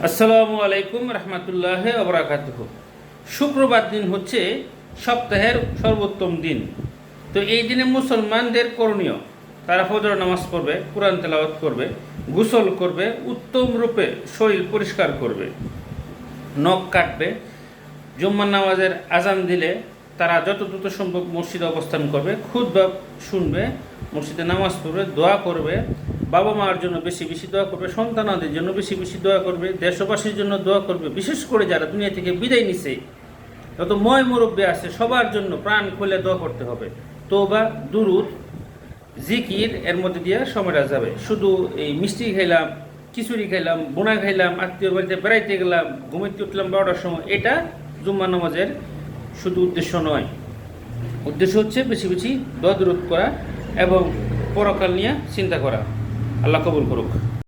আসসালামু আলাইকুম রহমতুল্লাহ ওবরাকাতুহ। শুক্রবার দিন হচ্ছে সপ্তাহের সর্বোত্তম দিন। তো এই দিনে মুসলমানদের করণীয়, তারা ফজর নামাজ পড়বে, কোরআন তেলাওয়াত করবে, গোসল করবে, উত্তম রূপে শরীর পরিষ্কার করবে, নখ কাটবে, জুম্মার নামাজের আজান দিলে তারা যত দ্রুত সম্ভব মসজিদে অবস্থান করবে, খুতবা শুনবে, মসজিদে নামাজ পড়বে, দোয়া করবে, বাবা মার জন্য বেশি বেশি দোয়া করবে, সন্তানাদের জন্য বেশি বেশি দোয়া করবে, দেশবাসীর জন্য দোয়া করবে, বিশেষ করে যারা দুনিয়া থেকে বিদায় নিছে, যত ময় মুরব্বী আছে সবার জন্য প্রাণ খুলে দোয়া করতে হবে। তোবা, দুরুদ, জিকির এর মধ্যে দিয়ে সময়টা যাবে। শুধু এই মিষ্টি খাইলাম, খিচুড়ি খাইলাম, বোনা খাইলাম, আত্মীয় বাড়িতে বেড়াইতে গেলাম, ঘুমাইতে উঠলাম 12টার সময়, এটা জুম্মা নামাজের শুধু উদ্দেশ্য নয়। উদ্দেশ্য হচ্ছে বেশি বেশি দোয়া দুরুদ করা এবং পরকাল নিয়ে চিন্তা করা। আল্লাহ কবুল করুক।